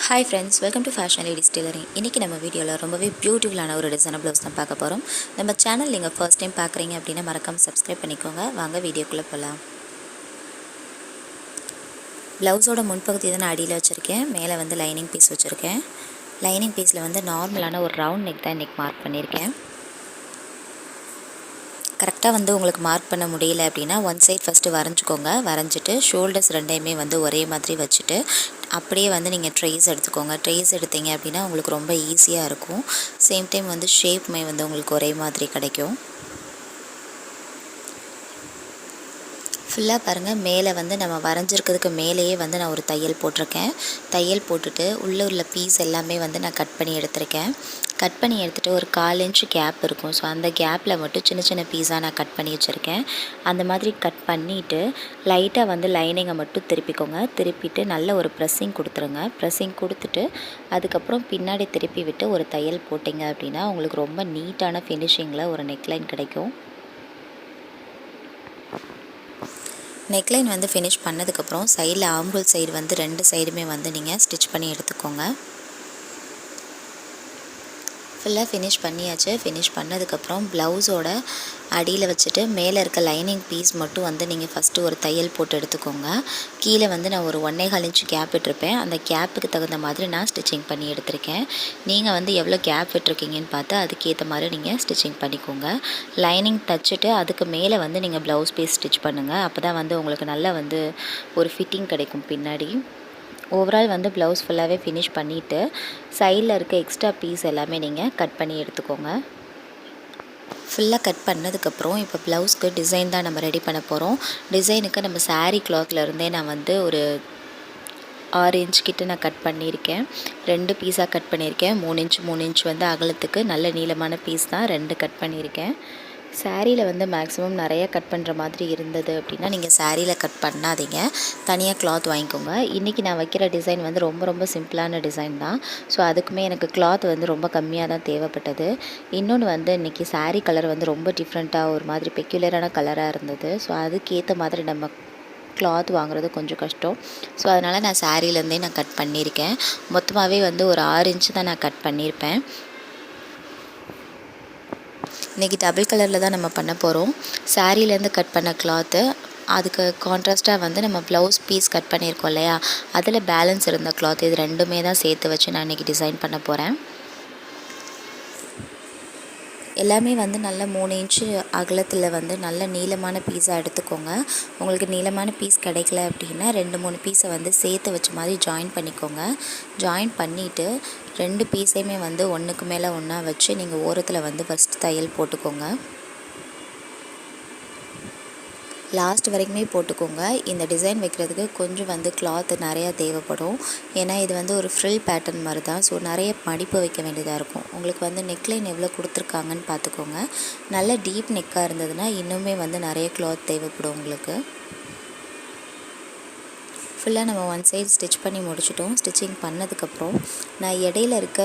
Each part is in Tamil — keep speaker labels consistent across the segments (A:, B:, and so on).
A: Hi friends, welcome to fashion ladies tailoring. இன்றைக்கி நம்ம வீடியோவில் ரொம்பவே பியூட்டிஃபுல்லான ஒரு டிசைனர் ப்ளவுஸ் தான் பார்க்க போகிறோம். நம்ம சேனல் நீங்கள் ஃபர்ஸ்ட் டைம் பார்க்குறீங்க அப்படின்னா மறக்காமல் சப்ஸ்கிரைப் பண்ணிக்கோங்க. வாங்க வீடியோக்குள்ளே போகலாம். ப்ளவுஸோட முன்பகுதி தான் நான் அடியில் வச்சுருக்கேன். மேலே வந்து லைனிங் பீஸ் வச்சுருக்கேன். லைனிங் பீஸில் வந்து நார்மலான ஒரு ரவுண்ட் நெக் தான் இன்றைக்கி மார்க் பண்ணியிருக்கேன். கரெக்டாக வந்து உங்களுக்கு மார்க் பண்ண முடியல அப்படின்னா ஒன் சைட் ஃபஸ்ட்டு வரைஞ்சிக்கோங்க. வரைஞ்சிட்டு ஷோல்டர்ஸ் ரெண்டையுமே வந்து ஒரே மாதிரி வச்சுட்டு அப்படியே வந்து நீங்கள் ட்ரேஸ் எடுத்துக்கோங்க. ட்ரேஸ் எடுத்தீங்க அப்படின்னா உங்களுக்கு ரொம்ப ஈஸியாக இருக்கும். சேம் டைம் வந்து ஷேப்மே வந்து உங்களுக்கு ஒரே மாதிரி கிடைக்கும். ஃபுல்லாக பாருங்கள், மேலே வந்து நம்ம வரைஞ்சிருக்கிறதுக்கு மேலேயே வந்து நான் ஒரு தையல் போட்டிருக்கேன். தையல் போட்டுட்டு உள்ளே உள்ள பீஸ் எல்லாமே வந்து நான் கட் பண்ணி எடுத்திருக்கேன். கட் பண்ணி எடுத்துகிட்டு ஒரு 1/4 இன்ச்சு கேப் இருக்கும். ஸோ அந்த கேப்பில் மட்டும் சின்ன சின்ன பீஸாக நான் கட் பண்ணி வச்சுருக்கேன். அந்த மாதிரி கட் பண்ணிவிட்டு லைட்டாக வந்து லைனிங்கை மட்டும் திருப்பிக்கோங்க. திருப்பிட்டு நல்ல ஒரு ப்ரெஸ்ஸிங் கொடுத்துருங்க. ப்ரெஸ்ஸிங் கொடுத்துட்டு அதுக்கப்புறம் பின்னாடி திருப்பி விட்டு ஒரு தையல் போட்டிங்க அப்படின்னா உங்களுக்கு ரொம்ப நீட்டான ஃபினிஷிங்கில் ஒரு நெக்லைன் கிடைக்கும். நெக்லைன் வந்து ஃபினிஷ் பண்ணதுக்கப்புறம் சைடில் ஆம்பூல் சைடு வந்து 2 சைடுமே வந்து நீங்கள் ஸ்டிச் பண்ணி எடுத்துக்கோங்க. ஃபுல்லாக ஃபினிஷ் பண்ணியாச்சு. ஃபினிஷ் பண்ணதுக்கப்புறம் ப்ளவுஸோட அடியில் வச்சுட்டு மேலே இருக்க லைனிங் பீஸ் மட்டும் வந்து நீங்கள் ஃபஸ்ட்டு ஒரு தையல் போட்டு எடுத்துக்கோங்க. கீழே வந்து நான் ஒரு 1.25 இன்ச்சு கேப் விட்டுருப்பேன். அந்த கேப்புக்கு தகுந்த மாதிரி நான் ஸ்டிச்சிங் பண்ணி எடுத்திருக்கேன். நீங்கள் வந்து எவ்வளோ கேப் விட்டுருக்கீங்கன்னு பார்த்து அதுக்கேற்ற மாதிரி நீங்கள் ஸ்டிச்சிங் பண்ணிக்கோங்க. லைனிங் தைச்சிட்டு அதுக்கு மேலே வந்து நீங்கள் ப்ளவுஸ் பீஸ் ஸ்டிச் பண்ணுங்கள். அப்போ தான் வந்து உங்களுக்கு நல்லா வந்து ஒரு ஃபிட்டிங் கிடைக்கும் பின்னாடி. ஓவரால் வந்து ப்ளவுஸ் ஃபுல்லாகவே ஃபினிஷ் பண்ணிவிட்டு சைடில் இருக்க எக்ஸ்ட்ரா பீஸ் எல்லாமே நீங்கள் கட் பண்ணி எடுத்துக்கோங்க. ஃபுல்லாக கட் பண்ணதுக்கப்புறம் இப்போ ப்ளவுஸ்க்கு டிசைன் தான் நம்ம ரெடி பண்ண போகிறோம். டிசைனுக்கு நம்ம சாரீ கிளாத்லேருந்தே நான் வந்து ஒரு 6 இன்ச் கிட்ட நான் கட் பண்ணியிருக்கேன். 2 பீஸாக கட் பண்ணியிருக்கேன். 3 இன்ச் வந்து அகலத்துக்கு நல்ல நீளமான பீஸ் தான் 2 கட் பண்ணியிருக்கேன். சாரியில் வந்து மேக்ஸிமம் நிறைய கட் பண்ணுற மாதிரி இருந்தது அப்படின்னா நீங்கள் சாரியில் கட் பண்ணாதீங்க, தனியாக கிளாத் வாங்கிக்கோங்க. இன்றைக்கி நான் வைக்கிற டிசைன் வந்து ரொம்ப சிம்பிளான டிசைன் தான். ஸோ அதுக்குமே எனக்கு கிளாத் வந்து ரொம்ப கம்மியாக தான் தேவைப்பட்டது. இன்னொன்று வந்து இன்றைக்கி சாரீ கலர் வந்து ரொம்ப டிஃப்ரெண்ட்டாக ஒரு மாதிரி பெக்யூலரான கலராக இருந்தது. ஸோ அதுக்கேற்ற மாதிரி நம்ம கிளாத் வாங்குறது கொஞ்சம் கஷ்டம். ஸோ அதனால் நான் சாரியிலேருந்தே நான் கட் பண்ணியிருக்கேன். மொத்தமாகவே வந்து ஒரு 6 இன்ச்சு தான் நான் கட் பண்ணியிருப்பேன். இன்றைக்கி டபுள் கலரில் தான் நம்ம பண்ண போகிறோம். சாரீலேருந்து கட் பண்ண கிளாத்து அதுக்கு கான்ட்ராஸ்ட்டாக வந்து நம்ம ப்ளவுஸ் பீஸ் கட் பண்ணியிருக்கோம் இல்லையா, அதில் பேலன்ஸ் இருந்த கிளாத் இது ரெண்டுமே தான் சேர்த்து வச்சு நான் இன்றைக்கி டிசைன் பண்ண போகிறேன். எல்லாமே வந்து நல்ல 3 இன்ச்சு அகலத்தில் வந்து நல்ல நீளமான பீஸாக எடுத்துக்கோங்க. உங்களுக்கு நீளமான பீஸ் கிடைக்கல அப்படின்னா 2-3 பீஸை வந்து சேர்த்து வச்ச மாதிரி ஜாயின் பண்ணிக்கோங்க. ஜாயின் பண்ணிவிட்டு 2 பீஸையுமே வந்து ஒன்றுக்கு மேலே ஒன்றா வச்சு நீங்கள் ஓரத்தில் வந்து ஃபஸ்ட்டு தையல் போட்டுக்கோங்க. லாஸ்ட் வரைக்குமே போட்டுக்கோங்க. இந்த டிசைன் வைக்கிறதுக்கு கொஞ்சம் வந்து கிளாத் நிறையா தேவைப்படும். ஏன்னா இது வந்து ஒரு ஃப்ரில் பேட்டர்ன் மாதிரி தான். ஸோ நிறைய மடிப்பு வைக்க வேண்டியதாக இருக்கும். உங்களுக்கு வந்து நெக்லைன் எவ்வளோ கொடுத்துருக்காங்கன்னு பார்த்துக்கோங்க. நல்ல டீப் நெக்காக இருந்ததுன்னா இன்னுமே வந்து நிறைய கிளாத் தேவைப்படும் உங்களுக்கு. ஃபுல்லாக நம்ம ஒன் சைடு ஸ்டிச் பண்ணி முடிச்சிட்டோம். ஸ்டிச்சிங் பண்ணதுக்கப்புறம் நான் இடையில இருக்க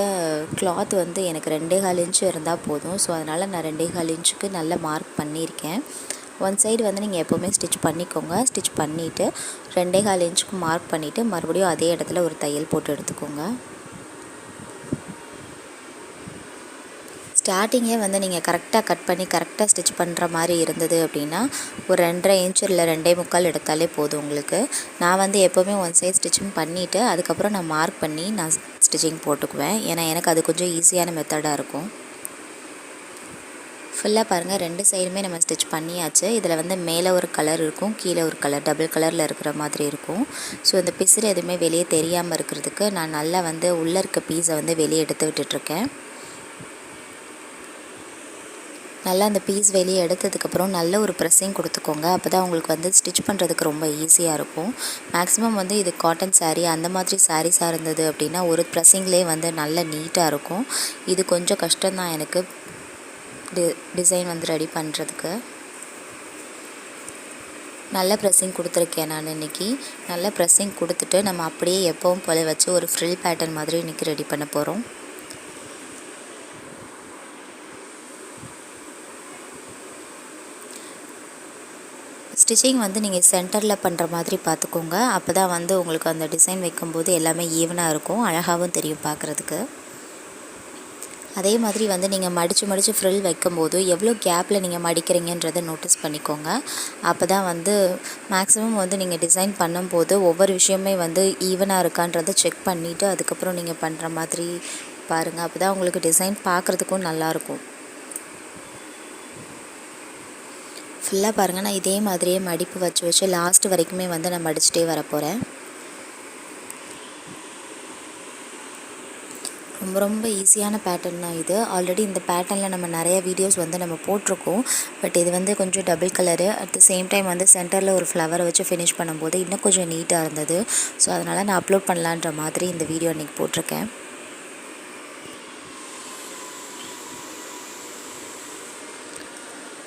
A: கிளாத் வந்து எனக்கு 2.25 இன்ச்சு இருந்தால் போதும். ஸோ அதனால் நான் 2.25 இன்ச்சுக்கு நல்ல மார்க் பண்ணியிருக்கேன். ஒன் சைடு வந்து நீங்கள் எப்போவுமே ஸ்டிச் பண்ணிக்கோங்க. ஸ்டிச் பண்ணிவிட்டு 2.25 இன்ச்சுக்கு மார்க் பண்ணிவிட்டு மறுபடியும் அதே இடத்துல ஒரு தையல் போட்டு எடுத்துக்கோங்க. ஸ்டார்டிங்கே வந்து நீங்கள் கரெக்டாக கட் பண்ணி கரெக்டாக ஸ்டிச் பண்ணுற மாதிரி இருந்தது அப்படின்னா ஒரு 2.5 இன்ச்சு இல்லை 2.25 எடுத்தாலே போதும் உங்களுக்கு. நான் வந்து எப்போவுமே ஒன் சைடு ஸ்டிச்சிங் பண்ணிவிட்டு அதுக்கப்புறம் நான் மார்க் பண்ணி நான் ஸ்டிச்சிங் போட்டுக்குவேன். ஏன்னா எனக்கு அது கொஞ்சம் ஈஸியான மெத்தடாக இருக்கும். ஃபுல்லாக பாருங்கள், 2 சைடுமே நம்ம ஸ்டிச் பண்ணியாச்சு. இதில் வந்து மேலே ஒரு கலர் இருக்கும், கீழே ஒரு கலர் டபுள் கலரில் இருக்கிற மாதிரி இருக்கும். ஸோ இந்த பிசுறு எதுவுமே வெளியே தெரியாமல் இருக்கிறதுக்கு நான் நல்லா வந்து உள்ளே இருக்க பீஸை வந்து வெளியே எடுத்து விட்டுட்ருக்கேன். நல்லா அந்த பீஸ் வெளியே எடுத்ததுக்கப்புறம் நல்ல ஒரு ப்ரெஸ்ஸிங் கொடுத்துக்கோங்க. அப்போ தான் உங்களுக்கு வந்து ஸ்டிச் பண்ணுறதுக்கு ரொம்ப ஈஸியாக இருக்கும். மேக்ஸிமம் வந்து இது காட்டன் சாரீ அந்த மாதிரி சாரீஸாக இருந்தது அப்படின்னா ஒரு ப்ரெஸ்ஸிங்லேயே வந்து நல்ல நீட்டாக இருக்கும். இது கொஞ்சம் கஷ்டம்தான் எனக்கு டிசைன் வந்து ரெடி பண்ணுறதுக்கு. நல்ல ப்ரெஸ்ஸிங் கொடுத்துருக்கேன் நான் இன்றைக்கி. நல்ல ப்ரெஸ்ஸிங் கொடுத்துட்டு நம்ம அப்படியே எப்பவும் போல வச்சு ஒரு ஃப்ரில் பேட்டர்ன் மாதிரி இன்றைக்கி ரெடி பண்ண போகிறோம். ஸ்டிச்சிங் வந்து நீங்கள் சென்டரில் பண்ணுற மாதிரி பார்த்துக்கோங்க. அப்போ தான் வந்து உங்களுக்கு அந்த டிசைன் வைக்கும்போது எல்லாமே ஈவனாக இருக்கும், அழகாகவும் தெரியும் பார்க்குறதுக்கு. அதே மாதிரி வந்து நீங்கள் மடித்து ஃப்ரில் வைக்கும்போது எவ்வளோ கேப்பில் நீங்கள் மடிக்கிறீங்கன்றதை நோட்டீஸ் பண்ணிக்கோங்க. அப்போ தான் வந்து மேக்ஸிமம் வந்து நீங்கள் டிசைன் பண்ணும்போது ஒவ்வொரு விஷயமே வந்து ஈவனாக இருக்கான்றதை செக் பண்ணிவிட்டு அதுக்கப்புறம் நீங்கள் பண்ணுற மாதிரி பாருங்கள். அப்போ தான் உங்களுக்கு டிசைன் பார்க்குறதுக்கும் நல்லாயிருக்கும். ஃபுல்லாக பாருங்கள், நான் இதே மாதிரியே மடிப்பு வச்சு லாஸ்ட் வரைக்குமே வந்து நான் மடிச்சுட்டே வரப்போகிறேன். ரொம்ப ஈஸியான பேட்டர்ன் தான் இது. ஆல்ரெடி இந்த பேட்டர்னில் நம்ம நிறைய வீடியோஸ் வந்து நம்ம போட்டிருக்கோம். பட் இது வந்து கொஞ்சம் double colour, at the same time வந்து சென்டரில் ஒரு ஃப்ளவரை வச்சு ஃபினிஷ் பண்ணும்போது இன்னும் கொஞ்சம் நீட்டாக இருந்தது. ஸோ அதனால் நான் அப்லோட் பண்ணலான்ற மாதிரி இந்த வீடியோ இன்றைக்கி போட்டிருக்கேன்.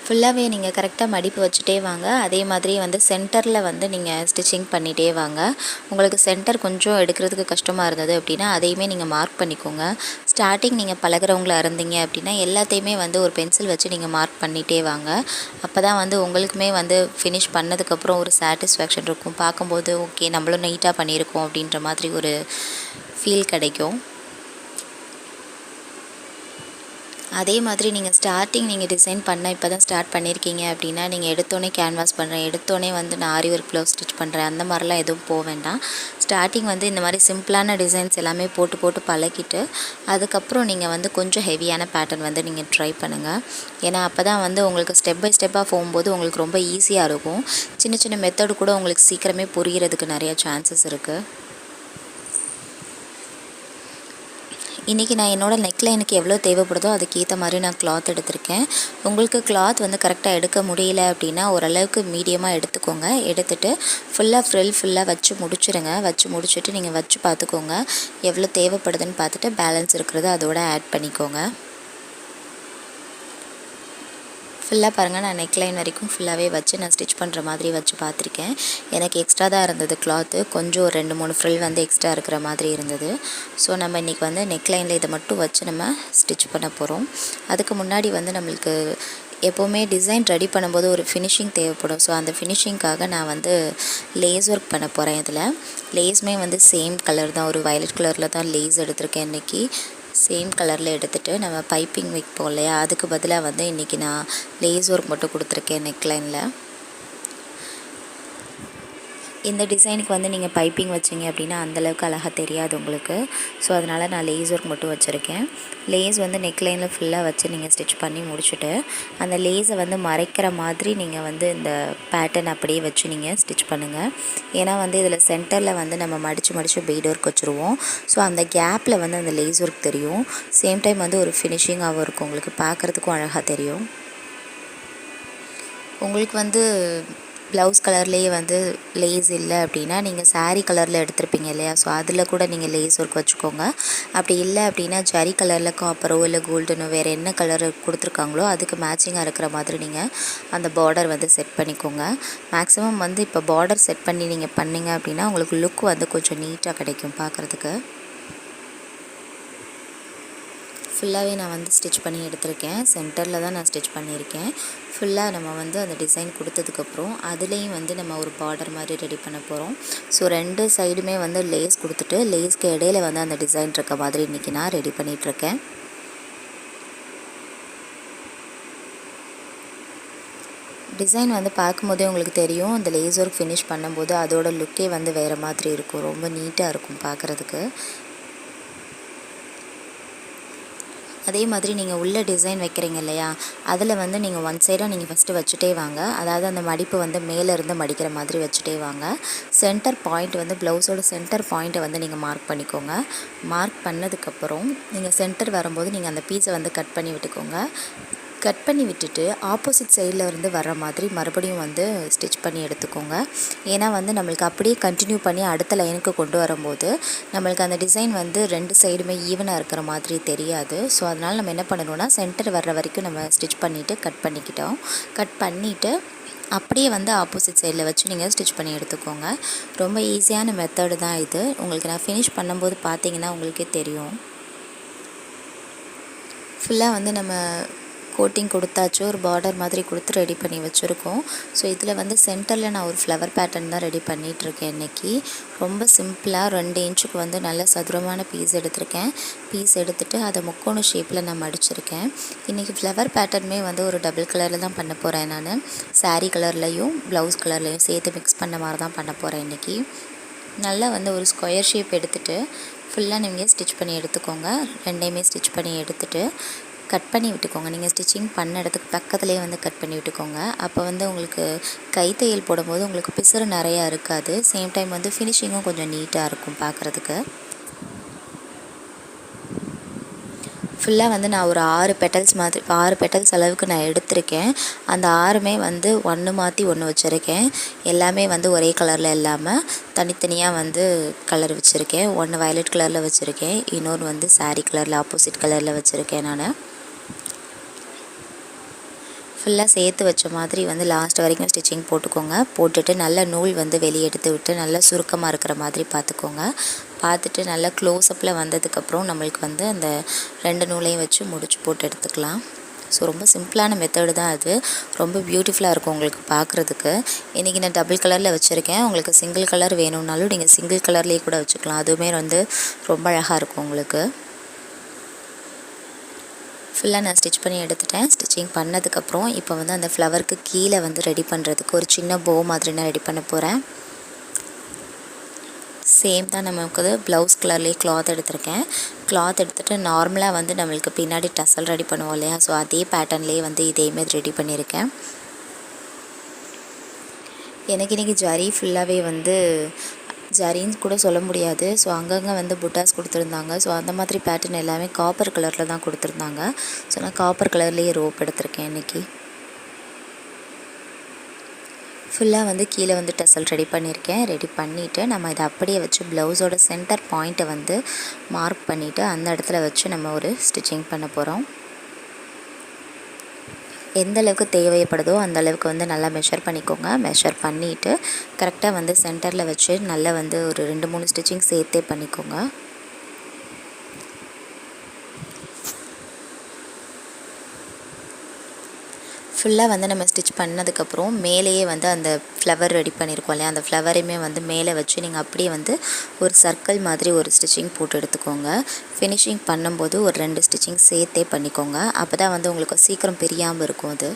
A: ஃபுல்லாகவே நீங்கள் கரெக்டாக மடிப்பு வச்சுட்டே வாங்க. அதே மாதிரி வந்து சென்டரில் வந்து நீங்கள் ஸ்டிச்சிங் பண்ணிகிட்டே வாங்க. உங்களுக்கு சென்டர் கொஞ்சம் எடுக்கிறதுக்கு கஷ்டமாக இருந்தது அப்படின்னா அதையுமே நீங்கள் மார்க் பண்ணிக்கோங்க. ஸ்டார்டிங் நீங்கள் பழகிறவங்களா இருந்தீங்க அப்படின்னா எல்லாத்தையுமே வந்து ஒரு பென்சில் வச்சு நீங்கள் மார்க் பண்ணிகிட்டே வாங்க. அப்போ தான் வந்து உங்களுக்குமே வந்து ஃபினிஷ் பண்ணதுக்கப்புறம் ஒரு சாட்டிஸ்ஃபேக்ஷன் இருக்கும். பார்க்கும்போது ஓகே நம்மளும் நீட்டாக பண்ணியிருக்கோம் அப்படின்ற மாதிரி ஒரு ஃபீல் கிடைக்கும். அதே மாதிரி நீங்கள் ஸ்டார்டிங் நீங்கள் டிசைன் பண்ண இப்போ தான் ஸ்டார்ட் பண்ணியிருக்கீங்க அப்படின்னா நீங்கள் எடுத்தோடனே கேன்வாஸ் பண்ணுறேன், எடுத்தோடனே வந்து நான் ஆரி ஒர்க் ப்ளவுஸ் ஸ்டிச் பண்ணுறேன், அந்த மாதிரிலாம் எதுவும் போக வேண்டாம். ஸ்டார்டிங் வந்து இந்த மாதிரி சிம்பிளான டிசைன்ஸ் எல்லாமே போட்டு பழகிட்டு அதுக்கப்புறம் நீங்கள் வந்து கொஞ்சம் ஹெவியான பேட்டர்ன் வந்து நீங்கள் ட்ரை பண்ணுங்கள். ஏன்னா அப்போ தான் வந்து உங்களுக்கு ஸ்டெப் பை ஸ்டெப்பாக போகும்போது உங்களுக்கு ரொம்ப ஈஸியாக இருக்கும். சின்ன மெத்தடு கூட உங்களுக்கு சீக்கிரமே புரிகிறதுக்கு நிறைய சான்சஸ் இருக்குது. இன்றைக்கி நான் என்னோடய நெக்லைனுக்கு எவ்வளோ தேவைப்படுதோ அதுக்கேற்ற மாதிரி நான் கிளாத் எடுத்திருக்கேன். உங்களுக்கு கிளாத் வந்து கரெக்டாக எடுக்க முடியல அப்படின்னா ஓரளவுக்கு மீடியமாக எடுத்துக்கோங்க. எடுத்துகிட்டு ஃபுல்லாக வச்சு முடிச்சுருங்க. வச்சு முடிச்சுட்டு நீங்கள் வச்சு பார்த்துக்கோங்க, எவ்வளோ தேவைப்படுதுன்னு பார்த்துட்டு பேலன்ஸ் இருக்கிறத அதோட ஆட் பண்ணிக்கோங்க. ஃபுல்லாக பாருங்கள், நான் நெக்லைன் வரைக்கும் ஃபுல்லாகவே வச்சு நான் ஸ்டிச் பண்ணுற மாதிரி வச்சு பார்த்துருக்கேன். எனக்கு எக்ஸ்ட்ரா தான் இருந்தது கிளாத்து, கொஞ்சம் ஒரு 2-3 ஃப்ரில் வந்து எக்ஸ்ட்ரா இருக்கிற மாதிரி இருந்தது. ஸோ நம்ம இன்றைக்கி வந்து நெக்லைனில் இதை மட்டும் வச்சு நம்ம ஸ்டிச் பண்ண போகிறோம். அதுக்கு முன்னாடி வந்து நம்மளுக்கு எப்போவுமே டிசைன் ரெடி பண்ணும்போது ஒரு ஃபினிஷிங் தேவைப்படும். ஸோ அந்த ஃபினிஷிங்காக நான் வந்து லேஸ் ஒர்க் பண்ண போகிறேன். இதில் லேஸுமே வந்து சேம் கலர் தான், ஒரு வயலட் கலரில் தான் லேஸ் எடுத்திருக்கேன். இன்றைக்கி சேம் கலரில் எடுத்துகிட்டு நம்ம பைப்பிங் வைப்போம் இல்லையா, அதுக்கு பதிலாக வந்து இன்றைக்கி நான் லேஸ் ஒர்க் மட்டும் கொடுத்துருக்கேன் நெக்லைனில். இந்த டிசைனுக்கு வந்து நீங்கள் பைப்பிங் வச்சிங்க அப்படின்னா அந்தளவுக்கு அழகாக தெரியாது உங்களுக்கு. ஸோ அதனால் நான் லேஸ் ஒர்க் மட்டும் வச்சுருக்கேன். லேஸ் வந்து நெக்லைனில் ஃபுல்லாக வச்சு நீங்கள் ஸ்டிச் பண்ணி முடிச்சுட்டு அந்த லேஸை வந்து மறைக்கிற மாதிரி நீங்கள் வந்து இந்த பேட்டர்ன் அப்படியே வச்சு நீங்கள் ஸ்டிச் பண்ணுங்கள். ஏன்னா வந்து இதில் சென்டரில் வந்து நம்ம மடித்து பீட் ஒர்க் வச்சுருவோம். ஸோ அந்த கேப்பில் வந்து அந்த லேஸ் ஒர்க் தெரியும். சேம் டைம் வந்து ஒரு ஃபினிஷிங்காகவும் இருக்கும், உங்களுக்கு பார்க்குறதுக்கும் அழகாக தெரியும். உங்களுக்கு வந்து ப்ளவுஸ் கலர்லேயே வந்து லேஸ் இல்லை அப்படின்னா நீங்கள் சாரீ கலரில் எடுத்திருப்பீங்க இல்லையா, ஸோ அதில் கூட நீங்கள் லேஸ் ஒர்க் வச்சுக்கோங்க. அப்படி இல்லை அப்படின்னா ஜரி கலரில் காப்பரோ இல்லை கோல்டனோ வேறு என்ன கலர் கொடுத்துருக்காங்களோ அதுக்கு மேட்சிங்காக இருக்கிற மாதிரி நீங்கள் அந்த பார்டர் வந்து செட் பண்ணிக்கோங்க. மேக்ஸிமம் வந்து இப்போ பார்டர் செட் பண்ணி நீங்கள் பண்ணிங்க அப்படின்னா உங்களுக்கு லுக் வந்து கொஞ்சம் நீட்டாக கிடைக்கும் பார்க்குறதுக்கு. ஃபுல்லாகவே நான் வந்து ஸ்டிச் பண்ணி எடுத்திருக்கேன். சென்டரில் தான் நான் ஸ்டிச் பண்ணியிருக்கேன். ஃபுல்லாக நம்ம வந்து அந்த டிசைன் கொடுத்ததுக்கப்புறம் அதுலேயும் வந்து நம்ம ஒரு பார்டர் மாதிரி ரெடி பண்ண போகிறோம். ஸோ 2 சைடுமே வந்து லேஸ் கொடுத்துட்டு லேஸ்க்கு இடையில வந்து அந்த டிசைன் இருக்க மாதிரி இன்றைக்கி நான் ரெடி பண்ணிகிட்ருக்கேன். டிசைன் வந்து பார்க்கும்போதே உங்களுக்கு தெரியும், அந்த லேஸ் ஒர்க் ஃபினிஷ் பண்ணும்போது அதோட லுக்கே வந்து வேறு மாதிரி இருக்கும், ரொம்ப நீட்டாக இருக்கும் பார்க்குறதுக்கு. அதே மாதிரி நீங்கள் உள்ள டிசைன் வைக்கிறீங்க இல்லையா, அதில் வந்து நீங்கள் ஒன் சைடாக நீங்கள் ஃபஸ்ட்டு வச்சுட்டே வாங்க. அதாவது அந்த மடிப்பு வந்து மேலேருந்து மடிக்கிற மாதிரி வச்சுட்டே வாங்க. சென்டர் பாயிண்ட் வந்து ப்ளவுஸோட சென்டர் பாயிண்ட்டை வந்து நீங்கள் மார்க் பண்ணிக்கோங்க. மார்க் பண்ணதுக்கப்புறம் நீங்கள் சென்டர் வரும்போது நீங்கள் அந்த பீஸை வந்து கட் பண்ணி விட்டுக்கோங்க. கட் பண்ணி விட்டுட்டு ஆப்போசிட் சைடில் இருந்து வர மாதிரி மறுபடியும் வந்து ஸ்டிச் பண்ணி எடுத்துக்கோங்க. ஏன்னா வந்து நம்மளுக்கு அப்படியே கண்டினியூ பண்ணி அடுத்த லைனுக்கு கொண்டு வரும்போது நம்மளுக்கு அந்த டிசைன் வந்து 2 சைடுமே ஈவனாக இருக்கிற மாதிரி தெரியாது. ஸோ அதனால் நம்ம என்ன பண்ணணும்னா சென்டர் வர்ற வரைக்கும் நம்ம ஸ்டிச் பண்ணிவிட்டு கட் பண்ணிவிட்டு அப்படியே வந்து ஆப்போசிட் சைடில் வச்சு நீங்கள் ஸ்டிச் பண்ணி எடுத்துக்கோங்க. ரொம்ப ஈஸியான மெத்தடு தான் இது. உங்களுக்கு நான் ஃபினிஷ் பண்ணும்போது பார்த்தீங்கன்னா உங்களுக்கே தெரியும். ஃபுல்லாக வந்து நம்ம கோட்டிங் கொடுத்தாச்சு, ஒரு பார்டர் மாதிரி கொடுத்து ரெடி பண்ணி வச்சுருக்கோம். ஸோ இதில் வந்து சென்டரில் நான் ஒரு ஃப்ளவர் பேட்டர்ன் தான் ரெடி பண்ணிகிட்ருக்கேன் இன்றைக்கி. ரொம்ப சிம்பிளாக 2 இன்ச்சுக்கு வந்து நல்ல சதுரமான பீஸ் எடுத்திருக்கேன். பீஸ் எடுத்துகிட்டு அதை முக்கோண ஷேப்பில் நான் மடிச்சிருக்கேன். இன்றைக்கி ஃப்ளவர் பேட்டர்னுமே வந்து ஒரு டபுள் கலரில் தான் பண்ண போகிறேன். நான் சாரீ கலர்லையும் ப்ளவுஸ் கலர்லையும் சேர்த்து மிக்ஸ் பண்ண மாதிரி தான் பண்ண போகிறேன் இன்றைக்கி. நல்லா வந்து ஒரு ஸ்கொயர் ஷேப் எடுத்துகிட்டு ஃபுல்லாக நீங்கள் ஸ்டிச் பண்ணி எடுத்துக்கோங்க. 2யுமே ஸ்டிச் பண்ணி எடுத்துகிட்டு கட் பண்ணி விட்டுக்கோங்க. நீங்கள் ஸ்டிச்சிங் பண்ண இடத்துக்கு பக்கத்துலேயே வந்து கட் பண்ணி விட்டுக்கோங்க. அப்போ வந்து உங்களுக்கு கைத்தையல் போடும்போது உங்களுக்கு பிசுறு நிறையா இருக்காது. சேம் டைம் வந்து ஃபினிஷிங்கும் கொஞ்சம் நீட்டாக இருக்கும் பார்க்குறதுக்கு. ஃபுல்லாக வந்து நான் ஒரு 6 பெட்டல்ஸ் அளவுக்கு நான் எடுத்திருக்கேன். அந்த 6மே வந்து ஒன்று மாற்றி ஒன்று வச்சுருக்கேன். எல்லாமே வந்து ஒரே கலரில் இல்லாமல் தனித்தனியாக வந்து கலர் வச்சுருக்கேன். ஒன்று வயலட் கலரில் வச்சுருக்கேன், இன்னொன்று வந்து சாரீ கலரில் ஆப்போசிட் கலரில் வச்சுருக்கேன். நான் ஃபுல்லாக சேர்த்து வச்ச மாதிரி வந்து லாஸ்ட் வரைக்கும் ஸ்டிச்சிங் போட்டுக்கோங்க. போட்டுட்டு நல்ல நூல் வந்து வெளியே எடுத்து விட்டு நல்லா சுருக்கமாக இருக்கிற மாதிரி பார்த்துக்கோங்க. பார்த்துட்டு நல்லா க்ளோஸ்அப்பில் வந்ததுக்கப்புறம் நம்மளுக்கு வந்து அந்த 2 நூலையும் வச்சு முடிச்சு போட்டு எடுத்துக்கலாம். ஸோ ரொம்ப சிம்பிளான மெத்தடு தான் அது. ரொம்ப பியூட்டிஃபுல்லாக இருக்கும் உங்களுக்கு பார்க்குறதுக்கு. இன்றைக்கி நான் டபுள் கலரில் வச்சுருக்கேன். உங்களுக்கு சிங்கிள் கலர் வேணும்னாலும் நீங்கள் சிங்கிள் கலர்லேயே கூட வச்சுக்கலாம். அதுவுமே வந்து ரொம்ப அழகாக இருக்கும் உங்களுக்கு. ஃபுல்லாக நான் ஸ்டிச் பண்ணி எடுத்துட்டேன். ஸ்டிச்சிங் பண்ணதுக்கப்புறம் இப்போ வந்து அந்த ஃப்ளவருக்கு கீழே வந்து ரெடி பண்ணுறதுக்கு ஒரு சின்ன போ மாதிரி நான் ரெடி பண்ண போகிறேன். சேம் தான் நமக்கு ப்ளவுஸ் கலர்லேயே கிளாத் எடுத்திருக்கேன். கிளாத் எடுத்துகிட்டு நார்மலாக வந்து நம்மளுக்கு பின்னாடி டசல் ரெடி பண்ணுவோம் இல்லையா, ஸோ அதே பேட்டர்ன்லேயே வந்து இதேமாரி ரெடி பண்ணியிருக்கேன். எனக்கு இன்றைக்கி ஜரி ஃபுல்லாகவே வந்து ஜரின்னு கூட சொல்ல முடியாது. ஸோ அங்கங்கே வந்து புட்டாஸ் கொடுத்துருந்தாங்க. ஸோ அந்த மாதிரி பேட்டர்ன் எல்லாமே காப்பர் கலரில் தான் கொடுத்துருந்தாங்க. ஸோ நான் காப்பர் கலர்லேயே ரோப் எடுத்திருக்கேன் இன்றைக்கி. ஃபுல்லாக வந்து கீழே வந்து டசல் ரெடி பண்ணியிருக்கேன். ரெடி பண்ணிவிட்டு நம்ம இதை அப்படியே வச்சு ப்ளவுஸோட சென்டர் பாயிண்ட்டை வந்து மார்க் பண்ணிவிட்டு அந்த இடத்துல வச்சு நம்ம ஒரு ஸ்டிச்சிங் பண்ண போகிறோம். எந்த அளவுக்கு தேவைப்படுதோ அந்த அளவுக்கு வந்து நல்லா மெஷர் பண்ணிக்கோங்க. மெஷர் பண்ணிவிட்டு கரெக்டாக வந்து சென்டரில் வச்சு நல்லா வந்து ஒரு 2-3 ஸ்டிச்சிங் சேர்த்தே பண்ணிக்கோங்க. ஃபுல்லாக வந்து நம்ம ஸ்டிச் பண்ணதுக்கப்புறம் மேலேயே வந்து அந்த ஃப்ளவர் ரெடி பண்ணியிருக்கோம் இல்லையா, அந்த ஃப்ளவரையுமே வந்து மேலே வச்சு நீங்கள் அப்படியே வந்து ஒரு சர்க்கிள் மாதிரி ஒரு ஸ்டிச்சிங் போட்டு எடுத்துக்கோங்க. ஃபினிஷிங் பண்ணும்போது ஒரு 2 ஸ்டிச்சிங் சேர்த்தே பண்ணிக்கோங்க. அப்போ தான் வந்து உங்களுக்கு சீக்கிரம் பிரியாமல் இருக்கும். அது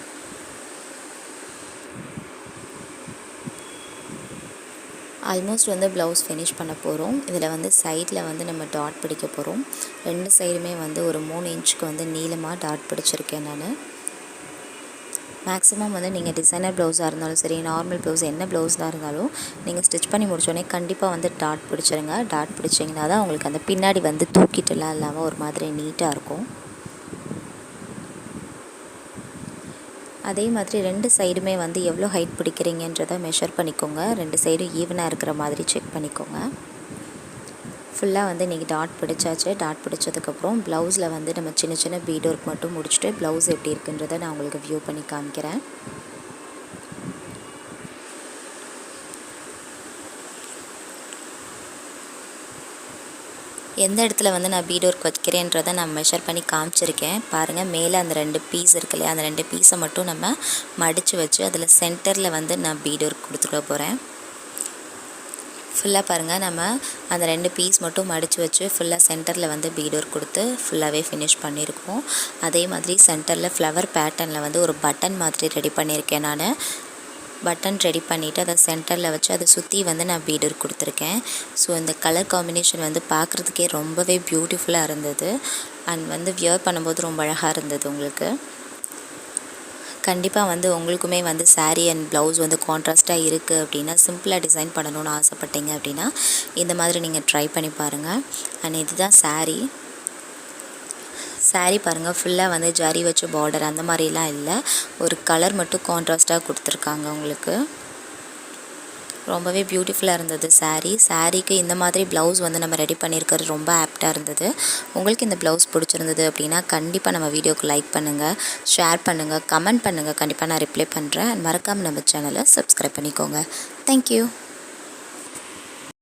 A: ஆல்மோஸ்ட் வந்து ப்ளவுஸ் ஃபினிஷ் பண்ண போகிறோம். இதில் வந்து சைடில் வந்து நம்ம டாட் பிடிக்க போகிறோம். 2 சைடுமே வந்து ஒரு 3 இன்ச்சுக்கு வந்து நீளமாக டாட் பிடிச்சிருக்கேன் நான். மேக்ஸிமம் வந்து நீங்கள் டிசைனர் ப்ளவுஸாக இருந்தாலும் சரி, நார்மல் ப்ளவுஸ் என்ன ப்ளவுஸாக இருந்தாலும் நீங்கள் ஸ்டிச் பண்ணி முடிச்சோடனே கண்டிப்பாக வந்து டாட் பிடிச்சிருங்க. டாட் பிடிச்சிங்கன்னா தான் உங்களுக்கு அந்த பின்னாடி வந்து தூக்கிட்டுலாம் இல்லாமல் ஒரு மாதிரி நீட்டாக இருக்கும். அதே மாதிரி 2 சைடுமே வந்து எவ்வளோ ஹைட் பிடிக்கிறீங்கன்றதை மெஷர் பண்ணிக்கோங்க. 2 சைடும் ஈவனாக இருக்கிற மாதிரி செக் பண்ணிக்கோங்க. ஃபுல்லாக வந்து இன்றைக்கி டாட் பிடிச்சாச்சு. டாட் பிடிச்சதுக்கப்புறம் ப்ளவுஸில் வந்து நம்ம சின்ன சின்ன பீட் ஒர்க் மட்டும் முடிச்சுட்டு ப்ளவுஸ் எப்படி இருக்குன்றதை நான் உங்களுக்கு வியூ பண்ணி காமிக்கிறேன். எந்த இடத்துல வந்து நான் பீட் ஒர்க் வைக்கிறேன்றதை நான் மெஷர் பண்ணி காமிச்சிருக்கேன். பாருங்கள், மேலே அந்த 2 பீஸ் இருக்கு இல்லையா, அந்த 2 பீஸை மட்டும் நம்ம மடித்து வச்சு அதில் சென்டரில் வந்து நான் பீட் ஒர்க் கொடுத்துக்க போகிறேன். ஃபுல்லாக பாருங்கள், நம்ம அந்த 2 பீஸ் மட்டும் மடித்து வச்சு ஃபுல்லாக சென்டரில் வந்து பீட் ஒர்க் கொடுத்து ஃபுல்லாகவே ஃபினிஷ் பண்ணியிருக்கோம். அதே மாதிரி சென்டரில் ஃப்ளவர் பேட்டர்னில் வந்து ஒரு பட்டன் மாதிரி ரெடி பண்ணியிருக்கேன். நான் பட்டன் ரெடி பண்ணிவிட்டு அதை சென்டரில் வச்சு அதை சுற்றி வந்து நான் பீட் ஒர்க் கொடுத்துருக்கேன். ஸோ இந்த கலர் காம்பினேஷன் வந்து பார்க்குறதுக்கே ரொம்பவே பியூட்டிஃபுல்லாக இருந்தது. அண்ட் வந்து வியர் பண்ணும்போது ரொம்ப அழகாக இருந்தது. உங்களுக்கு கண்டிப்பாக வந்து உங்களுக்குமே வந்து சாரீ அண்ட் ப்ளவுஸ் வந்து கான்ட்ராஸ்ட்டாக இருக்குது அப்படின்னா, சிம்பிளாக டிசைன் பண்ணணும்னு ஆசைப்பட்டீங்க அப்படின்னா இந்த மாதிரி நீங்கள் ட்ரை பண்ணி பாருங்கள். அண்ட் இதுதான் சாரீ பாருங்கள், ஃபுல்லாக வந்து ஜரி வச்சு பார்டர் அந்த மாதிரிலாம் இல்லை, ஒரு கலர் மட்டும் கான்ட்ராஸ்ட்டாக கொடுத்துருக்காங்க. உங்களுக்கு ரொம்பவே பியூட்டிஃபுல்லாக இருந்தது சாரீக்கு இந்த மாதிரி ப்ளவுஸ் வந்து நம்ம ரெடி பண்ணியிருக்கிறது ரொம்ப ஆப்டாக இருந்தது. உங்களுக்கு இந்த ப்ளவுஸ் பிடிச்சிருந்தது அப்படின்னா கண்டிப்பாக நம்ம வீடியோக்கு லைக் பண்ணுங்கள், ஷேர் பண்ணுங்கள், கமெண்ட் பண்ணுங்கள். கண்டிப்பாக நான் ரிப்ளை பண்ணுறேன். மறக்காமல் நம்ம சேனலை சப்ஸ்கிரைப் பண்ணிக்கோங்க. தேங்க்யூ.